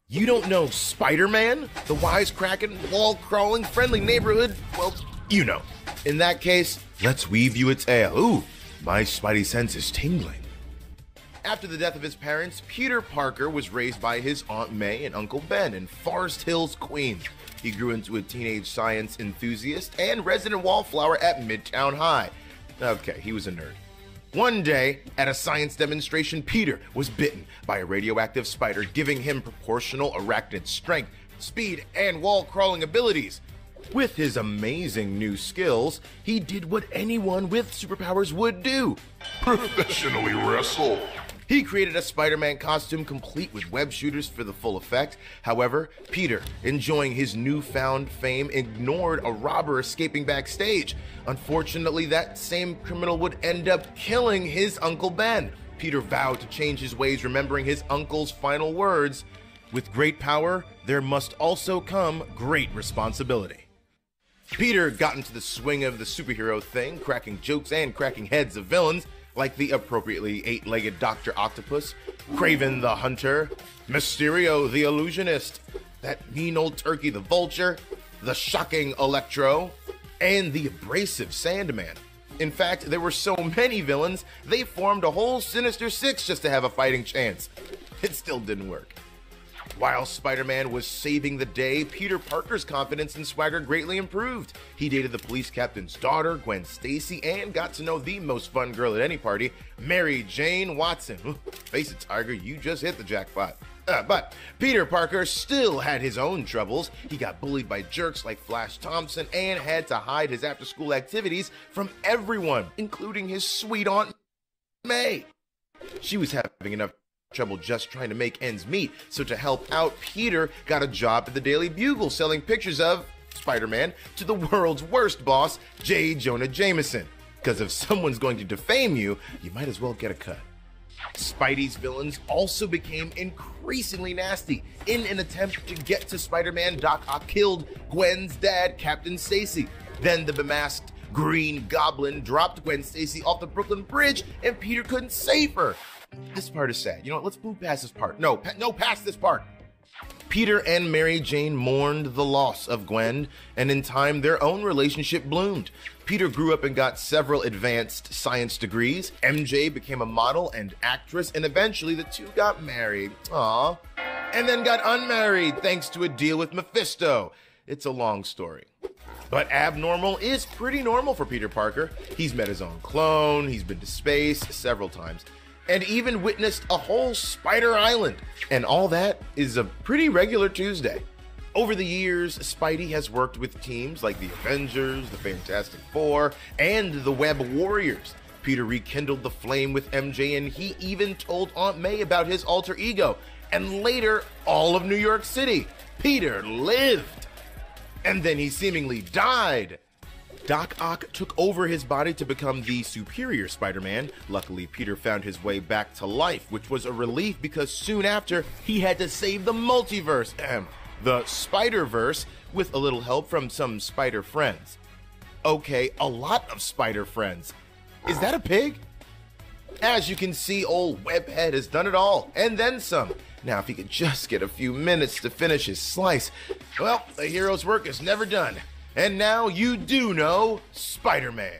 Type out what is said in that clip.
You don't know Spider-Man? The wisecracking, wall-crawling, friendly neighborhood? Well, you know. In that case, let's weave you a tale. Ooh, my spidey sense is tingling. After the death of his parents, Peter Parker was raised by his Aunt May and Uncle Ben in Forest Hills, Queens. He grew into a teenage science enthusiast and resident wallflower at Midtown High. Okay, he was a nerd. One day, at a science demonstration, Peter was bitten by a radioactive spider, giving him proportional arachnid strength, speed, and wall-crawling abilities. With his amazing new skills, he did what anyone with superpowers would do. Professionally wrestle. He created a Spider-Man costume complete with web shooters for the full effect. However, Peter, enjoying his newfound fame, ignored a robber escaping backstage. Unfortunately, that same criminal would end up killing his Uncle Ben. Peter vowed to change his ways, remembering his uncle's final words, "With great power, there must also come great responsibility." Peter got into the swing of the superhero thing, cracking jokes and cracking heads of villains, like the appropriately 8-legged Dr. Octopus, Kraven the Hunter, Mysterio the Illusionist, that mean old turkey the Vulture, the shocking Electro, and the abrasive Sandman. In fact, there were so many villains, they formed a whole Sinister Six just to have a fighting chance. It still didn't work. While Spider-Man was saving the day, Peter Parker's confidence and swagger greatly improved. He dated the police captain's daughter, Gwen Stacy, and got to know the most fun girl at any party, Mary Jane Watson. Face it, Tiger, you just hit the jackpot. But Peter Parker still had his own troubles. He got bullied by jerks like Flash Thompson and had to hide his after-school activities from everyone, including his sweet Aunt May. She was having enough trouble just trying to make ends meet, so to help out, Peter got a job at the Daily Bugle selling pictures of Spider-Man to the world's worst boss, J. Jonah Jameson. Because if someone's going to defame you, you might as well get a cut. Spidey's villains also became increasingly nasty. In an attempt to get to Spider-Man, Doc Ock killed Gwen's dad, Captain Stacy. Then the bemasked Green Goblin dropped Gwen Stacy off the Brooklyn Bridge, and Peter couldn't save her. This part is sad. You know what? Let's move past this part. No, past this part. Peter and Mary Jane mourned the loss of Gwen, and in time, their own relationship bloomed. Peter grew up and got several advanced science degrees. MJ became a model and actress, and eventually the two got married. Aww. And then got unmarried thanks to a deal with Mephisto. It's a long story. But abnormal is pretty normal for Peter Parker. He's met his own clone, he's been to space several times, and even witnessed a whole Spider Island. And all that is a pretty regular Tuesday. Over the years, Spidey has worked with teams like the Avengers, the Fantastic Four, and the Web Warriors. Peter rekindled the flame with MJ, and he even told Aunt May about his alter ego, and later, all of New York City. Peter lived. And then he seemingly died. Doc Ock took over his body to become the superior Spider-Man. Luckily, Peter found his way back to life, which was a relief because soon after, he had to save the multiverse, the Spider-Verse, with a little help from some spider friends. Okay, a lot of spider friends. Is that a pig? As you can see, old Webhead has done it all, and then some. Now, if he could just get a few minutes to finish his slice, well, the hero's work is never done. And now you do know Spider-Man.